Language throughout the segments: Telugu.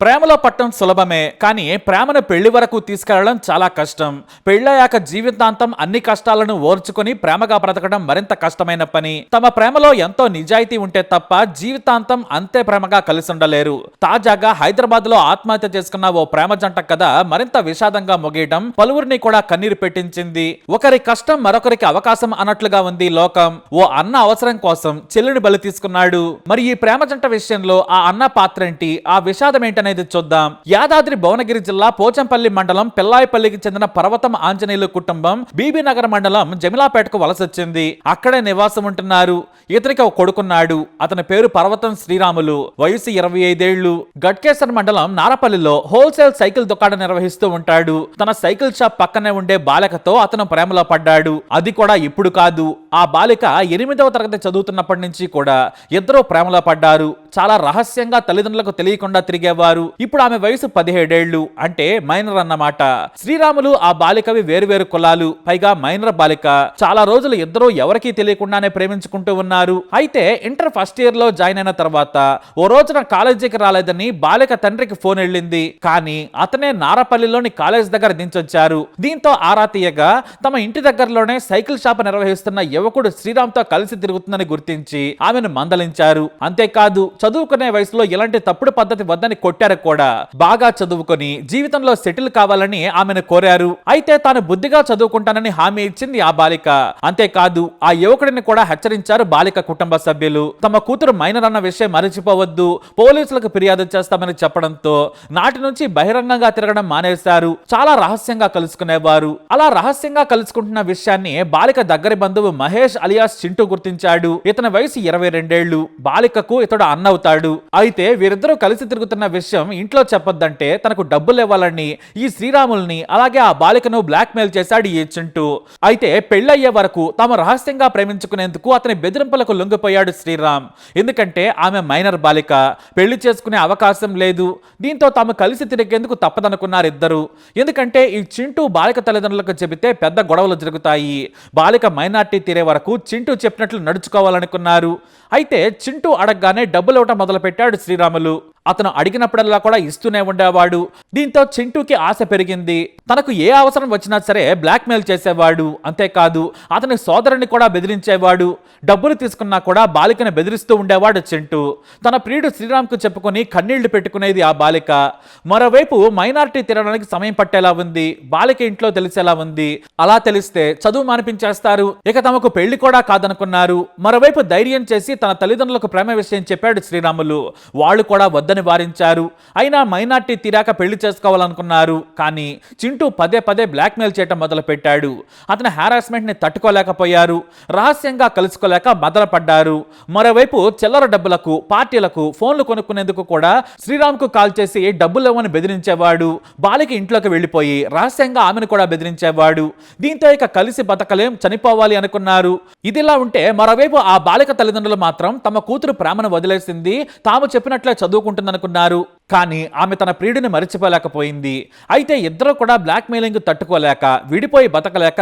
ప్రేమలో పట్టడం సులభమే, కానీ ప్రేమను పెళ్లి వరకు తీసుకెళ్లడం చాలా కష్టం. పెళ్ళయ్యాక జీవితాంతం అన్ని కష్టాలను ఓర్చుకుని ప్రేమగా బ్రతకడం మరింత కష్టమైన పని. తమ ప్రేమలో ఎంతో నిజాయితీ ఉంటే తప్ప జీవితాంతం అంతే ప్రేమగా కలిసి ఉండలేరు. తాజాగా హైదరాబాద్ లో ఆత్మహత్య చేసుకున్న ఓ ప్రేమ జంట కథ మరింత విషాదంగా ముగియడం పలువురిని కూడా కన్నీరు పెట్టించింది. ఒకరి కష్టం మరొకరికి అవకాశం అన్నట్లుగా ఉంది లోకం. ఓ అన్న అవసరం కోసం చెల్లిని బలి తీసుకున్నాడు. మరి ఈ ప్రేమ జంట విషయంలో ఆ అన్న పాత్ర ఏంటి, ఆ విషాదం ఏంటనేది చూద్దాం. యాదాద్రి భువనగిరి జిల్లా పోచంపల్లి మండలం పిల్లాయిపల్లికి చెందిన పర్వతం ఆంజనేయులు కుటుంబం బీబీ నగర్ మండలం జమిలాపేటకు వలసొచ్చింది. అక్కడే నివాసం ఉంటున్నారు. ఇతనికి ఒక కొడుకున్నాడు. అతని పేరు పర్వతం శ్రీరాములు. వయసు 25 ఏళ్లు. గట్కేసర్ మండలం నారపల్లిలో హోల్సేల్ సైకిల్ దుకాణం నిర్వహిస్తూ ఉంటాడు. తన సైకిల్ షాప్ పక్కనే ఉండే బాలికతో అతను ప్రేమలో పడ్డాడు. అది కూడా ఇప్పుడు కాదు. ఆ బాలిక 8వ తరగతి చదువుతున్నప్పటి నుంచి కూడా ఇద్దరు ప్రేమలో పడ్డారు. చాలా రహస్యంగా తల్లిదండ్రులకు తెలియకుండా తిరిగేవారు. ఇప్పుడు ఆమె వయసు 17 ఏళ్లు, అంటే మైనర్ అన్నమాట. శ్రీరాములు ఆ బాలికవి వేరువేరు కులాలు, పైగా మైనర్ బాలిక. చాలా రోజులు ఇద్దరు ఎవరికీ తెలియకుండానే ప్రేమించుకుంటూ ఉన్నారు. అయితే ఇంటర్ ఫస్ట్ ఇయర్ లో జాయిన్ అయిన తర్వాత ఓ రోజున కాలేజీకి రాలేదని బాలిక తండ్రికి ఫోన్ వెళ్ళింది. కానీ అతనే నారపల్లిలోని కాలేజ్ దగ్గర దించొచ్చారు. దీంతో ఆరా తీయగా తమ ఇంటి దగ్గరలోనే సైకిల్ షాప్ నిర్వహిస్తున్న యువకుడు శ్రీరామ్తో కలిసి తిరుగుతుందని గుర్తించి ఆమెను మందలించారు. అంతేకాదు, చదువుకునే వయసులో ఇలాంటి తప్పుడు పద్ధతి వద్దని కొట్టారు కూడా. బాగా చదువుకొని జీవితంలో సెటిల్ కావాలని ఆమెను కోరారు. అయితే తాను బుద్ధిగా చదువుకుంటానని హామీ ఇచ్చింది ఆ బాలిక. అంతేకాదు, ఆ యువకుడిని కూడా హెచ్చరించారు బాలిక కుటుంబ సభ్యులు. తమ కూతురు మైనర్ అన్న విషయం మరిచిపోవద్దు, పోలీసులకు ఫిర్యాదు చేస్తామని చెప్పడంతో నాటి నుంచి బహిరంగంగా తిరగడం మానేశారు. చాలా రహస్యంగా కలుసుకునేవారు. అలా రహస్యంగా కలుసుకుంటున్న విషయాన్ని బాలిక దగ్గరి బంధువు మహేష్ అలియాస్ చింటూ గుర్తించాడు. ఇతని వయసు 22 ఏళ్లు. బాలికకు ఇతడు అన్నవుతాడు. అయితే వీరిద్దరూ కలిసి తిరుగుతున్న విషయం ఇంట్లో చెప్పొద్దంటే తనకు డబ్బులు ఇవ్వాలని ఈ శ్రీరాముల్ని అలాగే ఆ బాలికను బ్లాక్ మెయిల్ చేశాడు ఈ చింటూ. అయితే పెళ్ళయ్యే వరకు తాము రహస్యంగా ప్రేమించుకునేందుకు అతని బెదిరింపులకు లొంగిపోయాడు శ్రీరామ్. ఎందుకంటే ఆమె మైనర్ బాలిక, పెళ్లి చేసుకునే అవకాశం లేదు. దీంతో తాము కలిసి తిరిగేందుకు తప్పదనుకున్నారు ఇద్దరు. ఎందుకంటే ఈ చింటూ బాలిక తల్లిదండ్రులకు చెబితే పెద్ద గొడవలు జరుగుతాయి. బాలిక మైనార్టీ తీరే వరకు చింటూ చెప్పినట్లు నడుచుకోవాలనుకున్నారు. అయితే చింటూ అడగగానే డబ్బులు ఇవ్వటం మొదలు పెట్టాడు శ్రీరాములు. అతను అడిగినప్పుడల్లా కూడా ఇస్తూనే ఉండేవాడు. దీంతో చింటూకి ఆశ పెరిగింది. తనకు ఏ అవసరం వచ్చినా సరే బ్లాక్ మెయిల్ చేసేవాడు. అంతేకాదు, అతని సోదరుని కూడా బెదిరించేవాడు. డబ్బులు తీసుకున్నా కూడా బాలికను బెదిరిస్తూ ఉండేవాడు చింటూ. తన ప్రియుడు శ్రీరామ్కు చెప్పుకొని కన్నీళ్లు పెట్టుకునేది ఆ బాలిక. మరోవైపు మైనారిటీ తిరగడానికి సమయం పట్టేలా ఉంది. బాలిక ఇంట్లో తెలిసేలా ఉంది. అలా తెలిస్తే చదువు మానిపించేస్తారు. ఇక తమకు పెళ్లి కూడా కాదనుకున్నారు. మరోవైపు ధైర్యం చేసి తన తల్లిదండ్రులకు ప్రేమ విషయం చెప్పాడు శ్రీరాములు. వాళ్ళు కూడా వద్దని వారించారు. అయినా మైనార్టీ తీరాక పెళ్లి చేసుకోవాలనుకున్నారు. కానీ చింటూ పదే పదే బ్లాక్ మెయిల్ చేయటం మొదలు పెట్టాడు. అతని హారాస్మెంట్ ని తట్టుకోలేకపోయారు. రహస్యంగా కలుసుకోలేక మొదలుపడ్డారు. మరోవైపు చిల్లర డబ్బులకు, పార్టీలకు ఫోన్లు కొనుక్కునేందుకు కూడా శ్రీరామ్ కు కాల్ చేసి డబ్బులు ఇవ్వని బెదిరించేవాడు. బాలిక ఇంట్లోకి వెళ్లిపోయి రహస్యంగా ఆమెను కూడా బెదిరించేవాడు. దీంతో ఇక కలిసి బతకలేం, చనిపోవాలి అనుకున్నారు. ఇదిలా ఉంటే మరోవైపు ఆ బాలిక తల్లిదండ్రులు మాత్రం తమ కూతురు ప్రేమను వదిలేసింది, తాము చెప్పినట్లే చదువుకుంటుందనుకున్నారు. కానీ ఆమె తన ప్రియుడిని మరిచిపోలేకపోయింది. అయితే ఇద్దరు కూడా బ్లాక్ మెయిలింగ్ తట్టుకోలేక, విడిపోయి బతకలేక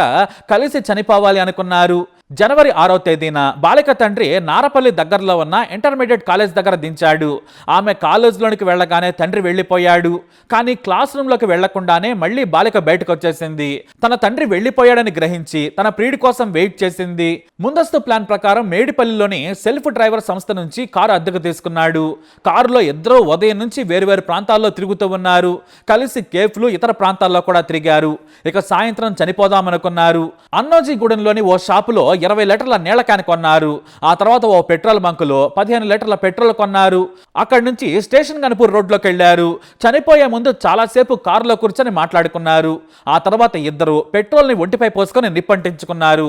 కలిసి చనిపోవాలి అనుకున్నారు. జనవరి 6వ తేదీన బాలిక తండ్రి నారపల్లి దగ్గరలో ఉన్న ఇంటర్మీడియట్ కాలేజ్ దగ్గర దించాడు. ఆమె కాలేజ్లోనికి వెళ్ళగానే తండ్రి వెళ్లిపోయాడు. కానీ క్లాస్ రూమ్లోకి వెళ్లకుండానే మళ్లీ బాలిక బయటకు వచ్చేసింది. తన తండ్రి వెళ్లిపోయాడని గ్రహించి తన ప్రియుడి కోసం వెయిట్ చేసింది. ముందస్తు ప్లాన్ ప్రకారం మేడిపల్లిలోని సెల్ఫ్ డ్రైవర్ సంస్థ నుంచి కారు అద్దెకు తీసుకున్నాడు. కారులో ఇద్దరు ఉదయం నుంచి వేరువేరు ప్రాంతాల్లో తిరుగుతూ ఉన్నారు. కలిసి కేఫ్లు, ఇతర ప్రాంతాల్లో కూడా తిరిగారు. ఇక సాయంత్రం చనిపోదామనుకున్నారు. అన్నోజీగూడెంలోని ఓ షాపులో 20 లీటర్ల నీళ్ల క్యాన్ కొన్నారు. ఆ తర్వాత ఓ పెట్రోల్ బంకులో 15 లీటర్ల పెట్రోల్ కొన్నారు. అక్కడి నుంచి స్టేషన్ గన్పూర్ రోడ్లోకి వెళ్లారు. చనిపోయే ముందు చాలాసేపు కారులో కూర్చొని మాట్లాడుకున్నారు. ఆ తర్వాత ఇద్దరు పెట్రోల్ని ఒంటిపై పోసుకొని నిప్పంటించుకున్నారు.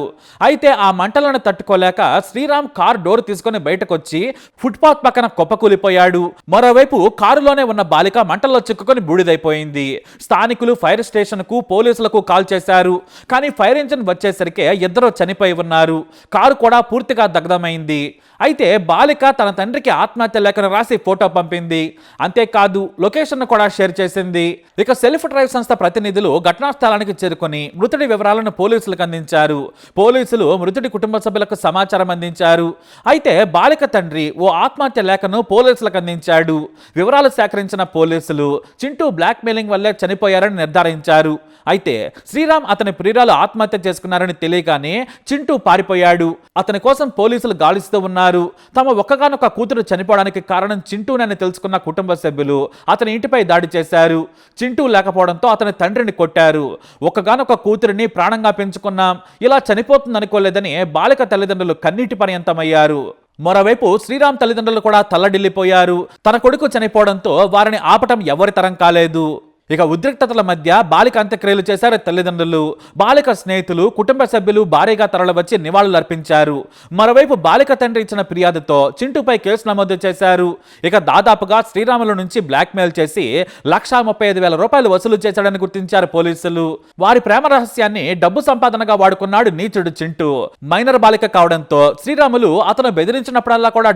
అయితే ఆ మంటలను తట్టుకోలేక శ్రీరామ్ కార్ డోర్ తీసుకొని బయటకొచ్చి ఫుట్పాత్ పక్కన కుప్పకూలిపోయాడు. మరోవైపు కారులోనే ఉన్న బాలిక మంటల్లో చిక్కుకొని బూడిదైపోయింది. స్థానికులు ఫైర్ స్టేషన్ కు, పోలీసులకు కాల్ చేశారు. కానీ ఫైర్ ఇంజిన్ వచ్చేసరికి ఇద్దరు చనిపోయి ఉన్నారు. ఉన్నారు. కారు కూడా పూర్తిగా దగ్ధమైంది. అయితే బాలిక తన తండ్రికి ఆత్మహత్య లేఖను రాసి ఫోటో పంపింది. అంతేకాదు లొకేషన్ కూడా షేర్ చేసింది. ఇక సెల్ఫ్ డ్రైవ్ సంస్థ ప్రతినిధులు ఘటనా స్థలానికి చేరుకొని మృతుడి వివరాలను పోలీసులకు అందించారు. పోలీసులు మృతుడి కుటుంబ సభ్యులకు సమాచారం అందించారు. అయితే బాలిక తండ్రి ఓ ఆత్మహత్య లేఖను పోలీసులకు అందించాడు. వివరాలు సేకరించిన పోలీసులు చింటూ బ్లాక్మెయిలింగ్ వల్లే చనిపోయారని నిర్ధారించారు. అయితే శ్రీరామ్ అతని ప్రియురాలు ఆత్మహత్య చేసుకున్నారని తెలియగానే చింటూ పారిపోయాడు. అతని కోసం పోలీసులు గాలిస్తూ ఉన్నారు. తమ ఒక్కగానొక్క కూతురు చనిపోవడానికి కారణం చింటూనని తెలుసుకున్న కుటుంబ సభ్యులు అతని ఇంటిపై దాడి చేశారు. చింటూ లేకపోవడంతో అతని తండ్రిని కొట్టారు. ఒక్కగానొక్క కూతురిని ప్రాణంగా పెంచుకున్నాం, ఇలా చనిపోతుందనుకోలేదని బాలిక తల్లిదండ్రులు కన్నీటి పర్యంతమయ్యారు. మరోవైపు శ్రీరామ్ తల్లిదండ్రులు కూడా తల్లడిల్లిపోయారు. తన కొడుకు చనిపోవడంతో వారిని ఆపటం ఎవరి తరం కాలేదు. ఇక ఉద్రిక్తతల మధ్య బాలిక అంత్యక్రియలు చేశారు తల్లిదండ్రులు. బాలిక స్నేహితులు, కుటుంబ సభ్యులు భారీగా తరలివచ్చి నివాళులు అర్పించారు. మరోవైపు బాలిక తండ్రి ఇచ్చిన ఫిర్యాదుతో చింటూపై కేసు నమోదు చేశారు. ఇక దాదాపుగా శ్రీరాముల నుంచి బ్లాక్మెయిల్ చేసి ₹1,35,000 వసూలు చేశాడని గుర్తించారు పోలీసులు. వారి ప్రేమ రహస్యాన్ని డబ్బు సంపాదనగా వాడుకున్నాడు నీచుడు చింటూ. మైనర్ బాలిక కావడంతో శ్రీరాములు అతను బెదిరించినప్పుడల్లా కూడా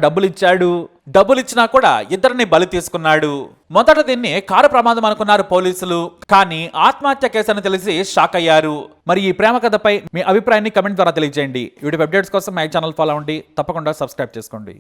డబ్బులిచ్చినా కూడా ఇద్దరిని బలి తీసుకున్నాడు. మొదట దీన్ని కారు ప్రమాదం అనుకున్నారు పోలీసులు, కానీ ఆత్మహత్య కేసు అని తెలిసి షాక్ అయ్యారు. మరి ఈ ప్రేమ కథపై మీ అభిప్రాయాన్ని కమెంట్ ద్వారా తెలియజేయండి. వీడియో అప్డేట్స్ కోసం మై ఛానల్ ఫాలో అవ్వండి, తప్పకుండా సబ్స్క్రైబ్ చేసుకోండి.